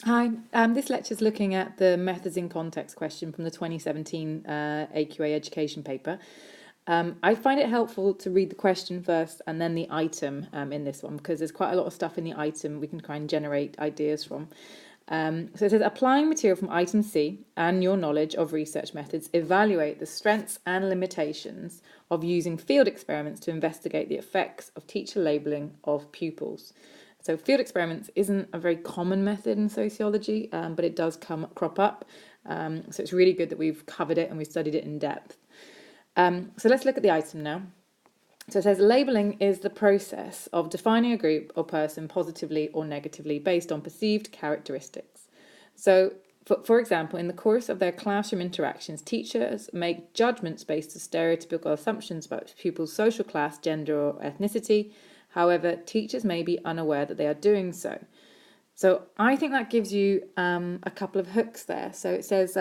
Hi, this lecture is looking at the methods in context question from the 2017 AQA education paper. I find it helpful to read the question first and then the item in this one, because there's quite a lot of stuff in the item we can try and generate ideas from. So it says, applying material from item C and your knowledge of research methods, evaluate the strengths and limitations of using field experiments to investigate the effects of teacher labelling of pupils. So field experiments isn't a very common method in sociology, but it does crop up. So it's really good that we've covered it and we've studied it in depth. So let's look at the item now. So it says labelling is the process of defining a group or person positively or negatively based on perceived characteristics. So, for example, in the course of their classroom interactions, teachers make judgments based on stereotypical assumptions about pupils' social class, gender, or ethnicity. However, teachers may be unaware that they are doing so. So I think that gives you a couple of hooks there. So it says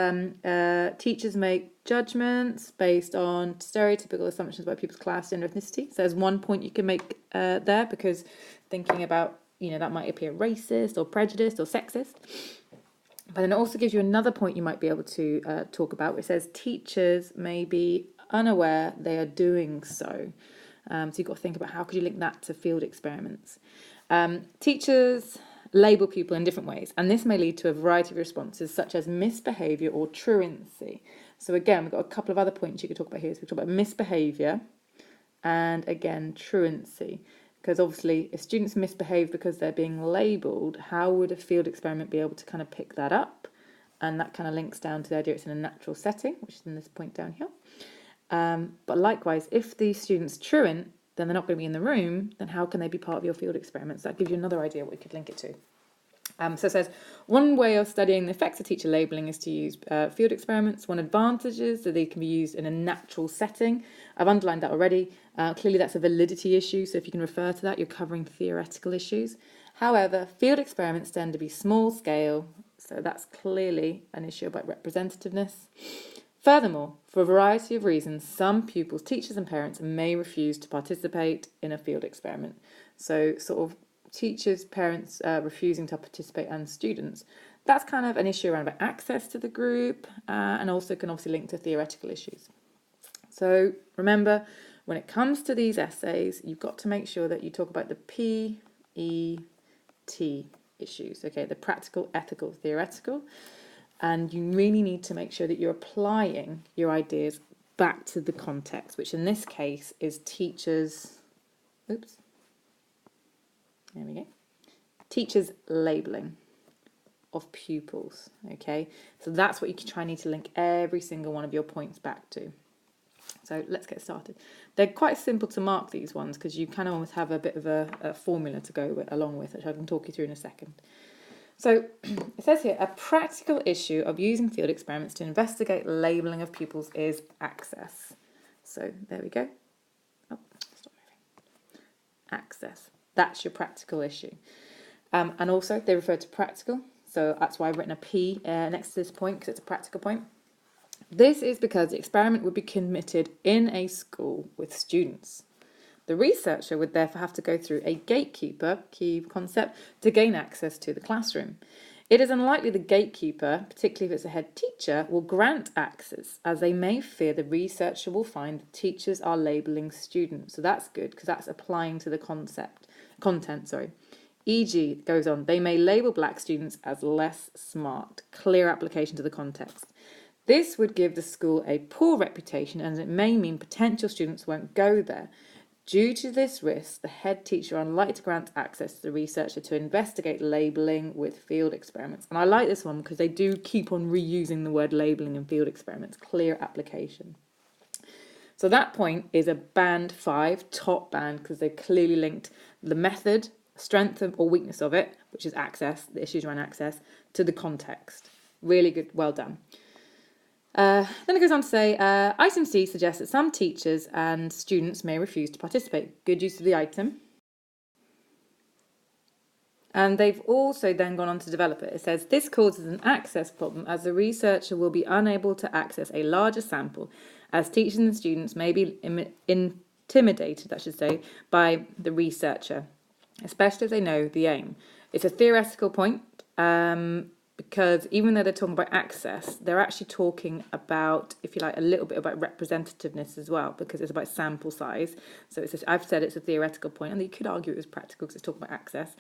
teachers make judgments based on stereotypical assumptions about people's class, gender, ethnicity. So there's one point you can make there, because thinking about, that might appear racist or prejudiced or sexist. But then it also gives you another point you might be able to talk about, which says teachers may be unaware they are doing so. So you've got to think about how could you link that to field experiments. Teachers label people in different ways, and this may lead to a variety of responses such as misbehaviour or truancy. So again, we've got a couple of other points you could talk about here. So we talk about misbehaviour and again truancy, because obviously if students misbehave because they're being labelled, how would a field experiment be able to kind of pick that up? And that kind of links down to the idea it's in a natural setting, which is in this point down here. But likewise, if the students truant, then they're not going to be in the room, then how can they be part of your field experiments? That gives you another idea what we could link it to. So it says, one way of studying the effects of teacher labelling is to use field experiments. One advantage is that they can be used in a natural setting. I've underlined that already. Clearly that's a validity issue, so if you can refer to that, you're covering theoretical issues. However, field experiments tend to be small scale, so that's clearly an issue about representativeness. Furthermore, for a variety of reasons, some pupils, teachers and parents may refuse to participate in a field experiment. So sort of teachers, parents refusing to participate, and students. That's kind of an issue around about access to the group, and also can obviously link to theoretical issues. So remember, when it comes to these essays, you've got to make sure that you talk about the PET issues, okay, the practical, ethical, theoretical. And you really need to make sure that you're applying your ideas back to the context, which in this case is teachers, there we go, teachers labelling of pupils, okay? So that's what you need to link every single one of your points back to. So let's get started. They're quite simple to mark, these ones, because you kind of almost have a bit of a formula to go along with, which I can talk you through in a second. So it says here, a practical issue of using field experiments to investigate labelling of pupils is access. So there we go. Oh, stop moving. Access. That's your practical issue. And also they refer to practical. So that's why I've written a P next to this point, because it's a practical point. This is because the experiment would be committed in a school with students. The researcher would therefore have to go through a gatekeeper, key concept, to gain access to the classroom. It is unlikely the gatekeeper, particularly if it's a head teacher, will grant access, as they may fear the researcher will find that teachers are labelling students. So that's good, because that's applying to the content. E.g., it goes on, they may label black students as less smart, clear application to the context. This would give the school a poor reputation, and it may mean potential students won't go there. Due to this risk, the head teacher are unlikely to grant access to the researcher to investigate labelling with field experiments. And I like this one because they do keep on reusing the word labelling in field experiments, clear application. So that point is a band 5, top band, because they've clearly linked the method, strength or weakness of it, which is access, the issues around access, to the context. Really good, well done. Then it goes on to say, item C suggests that some teachers and students may refuse to participate. Good use of the item. And they've also then gone on to develop it. It says, this causes an access problem as the researcher will be unable to access a larger sample, as teachers and students may be intimidated, by the researcher, especially if they know the aim. It's a theoretical point, because even though they're talking about access, they're actually talking about, if you like, a little bit about representativeness as well, because it's about sample size. So I've said it's a theoretical point, and you could argue it was practical because it's talking about access.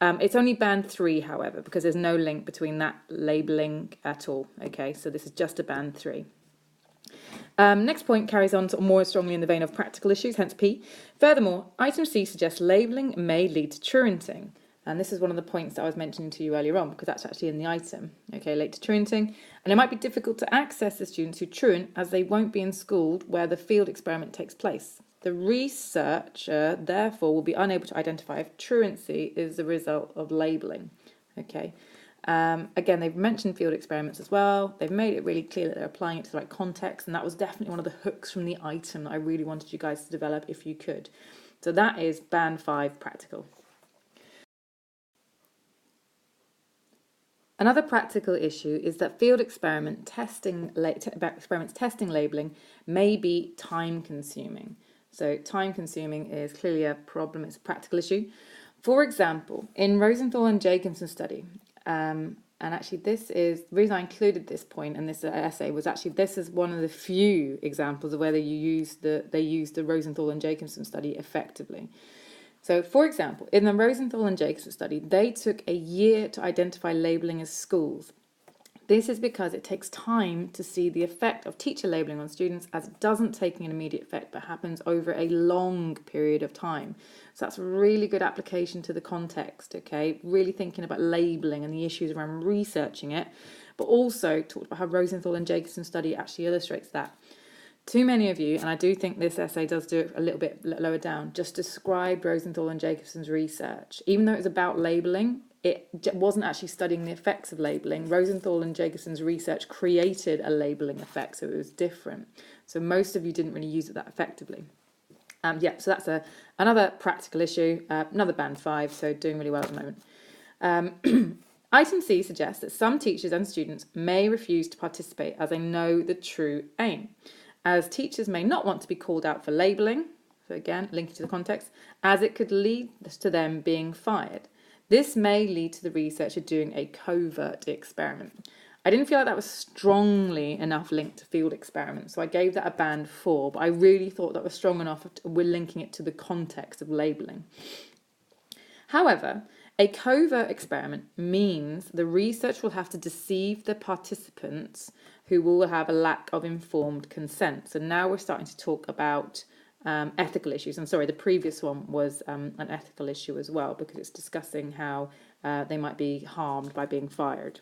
It's only band 3, however, because there's no link between that labelling at all. Okay, so this is just a band 3. Next point carries on sort of more strongly in the vein of practical issues, hence P. Furthermore, item C suggests labelling may lead to truanting. And this is one of the points that I was mentioning to you earlier on, because that's actually in the item. Okay, late to truanting. And it might be difficult to access the students who truant as they won't be in school where the field experiment takes place. The researcher, therefore, will be unable to identify if truancy is the result of labelling. Okay. Again, they've mentioned field experiments as well. They've made it really clear that they're applying it to the right context, and that was definitely one of the hooks from the item that I really wanted you guys to develop if you could. So that is band 5 practical. Another practical issue is that field experiments testing labelling may be time consuming. So time consuming is clearly a problem, it's a practical issue. For example, in Rosenthal and Jacobson's study, and actually this is, the reason I included this point in this essay was actually this is one of the few examples of where they use the Rosenthal and Jacobson study effectively. So, for example, in the Rosenthal and Jacobson study, they took a year to identify labelling as schools. This is because it takes time to see the effect of teacher labelling on students, as it doesn't take an immediate effect but happens over a long period of time. So that's a really good application to the context, okay? Really thinking about labelling and the issues around researching it, but also talked about how Rosenthal and Jacobson study actually illustrates that. Too many of you, and I do think this essay does do it a little bit lower down, just described Rosenthal and Jacobson's research. Even though it was about labelling, it wasn't actually studying the effects of labelling. Rosenthal and Jacobson's research created a labelling effect, so it was different. So most of you didn't really use it that effectively. So that's another practical issue, another band 5, so doing really well at the moment. Item C suggests that some teachers and students may refuse to participate as they know the true aim, as teachers may not want to be called out for labelling, so again, linking to the context, as it could lead to them being fired. This may lead to the researcher doing a covert experiment. I didn't feel like that was strongly enough linked to field experiments, so I gave that a band 4, but I really thought that was strong enough we're linking it to the context of labelling. However, a covert experiment means the research will have to deceive the participants who will have a lack of informed consent. So now we're starting to talk about ethical issues. And sorry, the previous one was an ethical issue as well, because it's discussing how they might be harmed by being fired.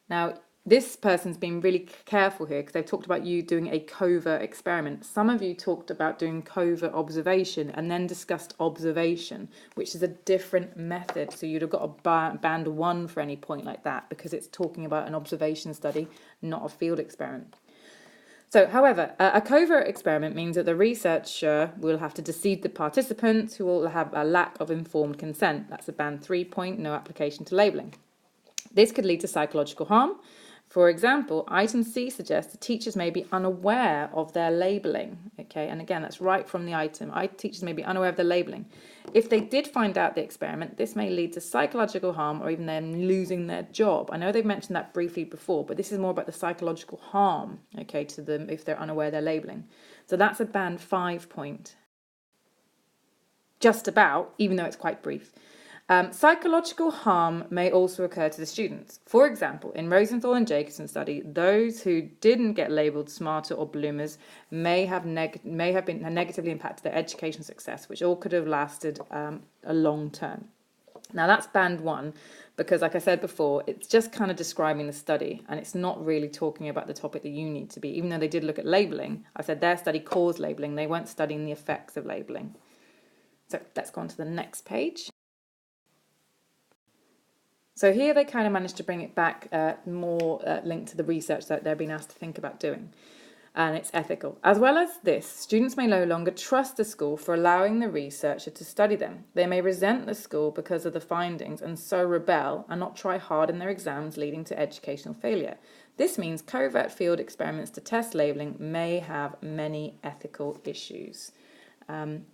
Now, this person's been really careful here because they've talked about you doing a covert experiment. Some of you talked about doing covert observation and then discussed observation, which is a different method. So you'd have got a band 1 for any point like that, because it's talking about an observation study, not a field experiment. So, however, a covert experiment means that the researcher will have to deceive the participants who will have a lack of informed consent. That's a band 3 point, no application to labelling. This could lead to psychological harm. For example, item C suggests that teachers may be unaware of their labelling. Okay, and again, that's right from the item. Teachers may be unaware of their labelling. If they did find out the experiment, this may lead to psychological harm or even them losing their job. I know they've mentioned that briefly before, but this is more about the psychological harm, okay, to them if they're unaware of their labelling. So that's a band 5 point. Just about, even though it's quite brief. Psychological harm may also occur to the students. For example, in Rosenthal and Jacobson study, those who didn't get labelled smarter or bloomers may have been negatively impacted their education success, which all could have lasted a long term. Now that's band 1, because like I said before, it's just kind of describing the study, and it's not really talking about the topic that you need to be. Even though they did look at labelling, I said their study caused labelling, they weren't studying the effects of labelling. So let's go on to the next page. So here they kind of managed to bring it back more linked to the research that they're being asked to think about doing. And it's ethical. As well as this, students may no longer trust the school for allowing the researcher to study them. They may resent the school because of the findings and so rebel and not try hard in their exams, leading to educational failure. This means covert field experiments to test labelling may have many ethical issues.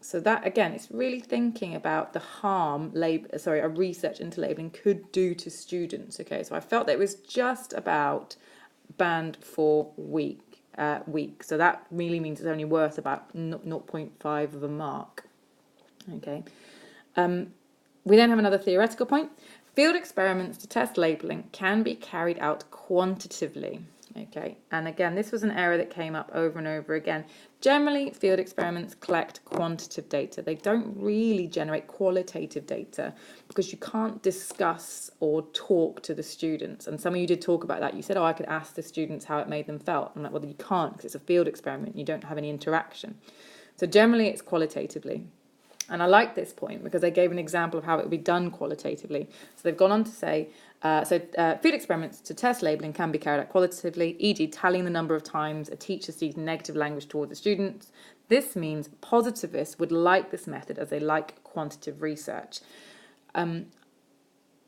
So that, again, it's really thinking about the harm a research into labelling could do to students. Okay, so I felt that it was just about band 4 week. So that really means it's only worth about 0.5 of a mark. Okay. We then have another theoretical point. Field experiments to test labelling can be carried out quantitatively. Okay, and again, this was an error that came up over and over again. Generally, field experiments collect quantitative data. They don't really generate qualitative data because you can't discuss or talk to the students. And some of you did talk about that. You said, oh, I could ask the students how it made them felt. I'm like, well, you can't because it's a field experiment. You don't have any interaction. So generally, it's qualitatively. And I like this point because they gave an example of how it would be done qualitatively. So they've gone on to say, field experiments to test labelling can be carried out qualitatively, e.g. tallying the number of times a teacher sees negative language towards the students. This means positivists would like this method as they like quantitative research.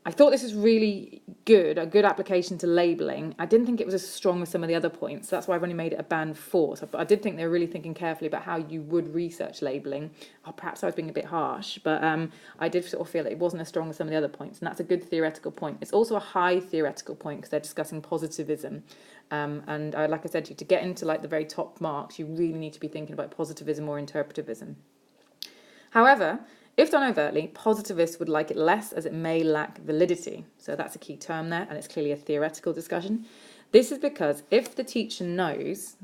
I thought this was really good, a good application to labelling. I didn't think it was as strong as some of the other points. So that's why I've only made it a band 4. So I did think they were really thinking carefully about how you would research labelling. Oh, perhaps I was being a bit harsh, but I did sort of feel that it wasn't as strong as some of the other points. And that's a good theoretical point. It's also a high theoretical point because they're discussing positivism. And like I said to you, to get into like the very top marks, you really need to be thinking about positivism or interpretivism. However, if done overtly, positivists would like it less as it may lack validity. So that's a key term there, and it's clearly a theoretical discussion. This is because if the teacher knows,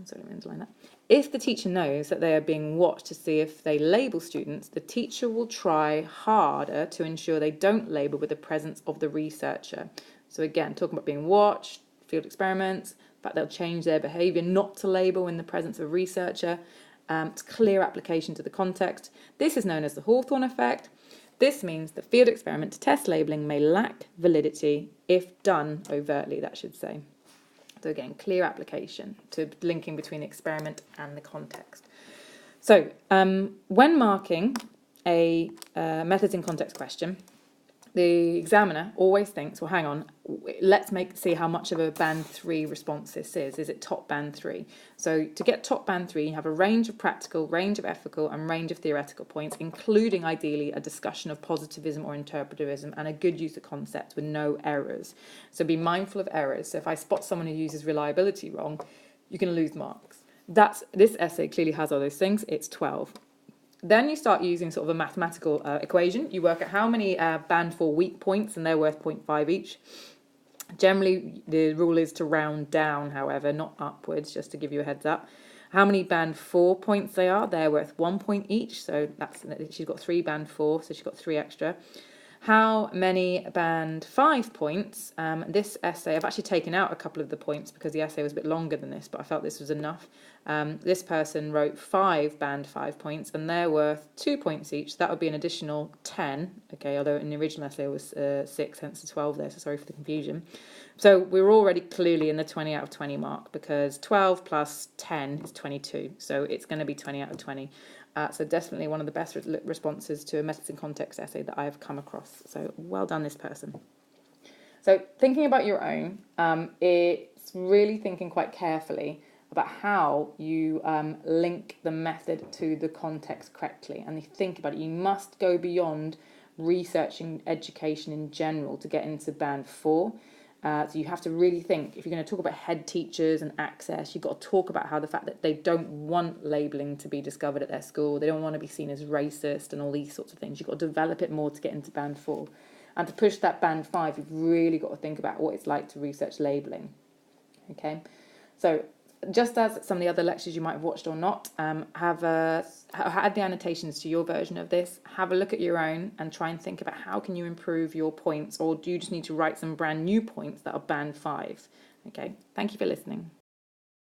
if the teacher knows that they are being watched to see if they label students, the teacher will try harder to ensure they don't label with the presence of the researcher. So again, talking about being watched, field experiments, the fact they'll change their behaviour not to label in the presence of a researcher. It's clear application to the context. This is known as the Hawthorne effect. This means the field experiment to test labelling may lack validity if done overtly, that should say. So again, clear application to linking between the experiment and the context. So when marking a methods in context question, the examiner always thinks, well, hang on, let's see how much of a band 3 response this is. Is it top band 3? So to get top band 3, you have a range of practical, range of ethical, and range of theoretical points, including ideally a discussion of positivism or interpretivism and a good use of concepts with no errors. So be mindful of errors. So if I spot someone who uses reliability wrong, you're going to lose marks. This essay clearly has all those things. It's 12. Then you start using sort of a mathematical equation. You work out how many band 4 weak points, and they're worth 0.5 each. Generally, the rule is to round down, however, not upwards, just to give you a heads up. How many band 4 points they are, they're worth 1 point each. So she's got 3 band 4, so she's got 3 extra. How many band 5 points? This essay, I've actually taken out a couple of the points because the essay was a bit longer than this, but I felt this was enough. This person wrote 5 band 5 points, and they're worth 2 points each. That would be an additional 10, okay, although in the original essay it was 6, hence the 12 there, so sorry for the confusion. So we're already clearly in the 20 out of 20 mark because 12 plus 10 is 22, so it's going to be 20 out of 20. So definitely one of the best responses to a methods in context essay that I've come across. So well done, this person. So thinking about your own, it's really thinking quite carefully about how you link the method to the context correctly. And you think about it, you must go beyond researching education in general to get into band 4. So you have to really think, if you're going to talk about head teachers and access, you've got to talk about how the fact that they don't want labelling to be discovered at their school, they don't want to be seen as racist and all these sorts of things. You've got to develop it more to get into band 4. And to push that band 5, you've really got to think about what it's like to research labelling. Okay, so just as some of the other lectures you might have watched or not, add the annotations to your version of this, have a look at your own and try and think about how can you improve your points, or do you just need to write some brand new points that are band 5? Okay, thank you for listening.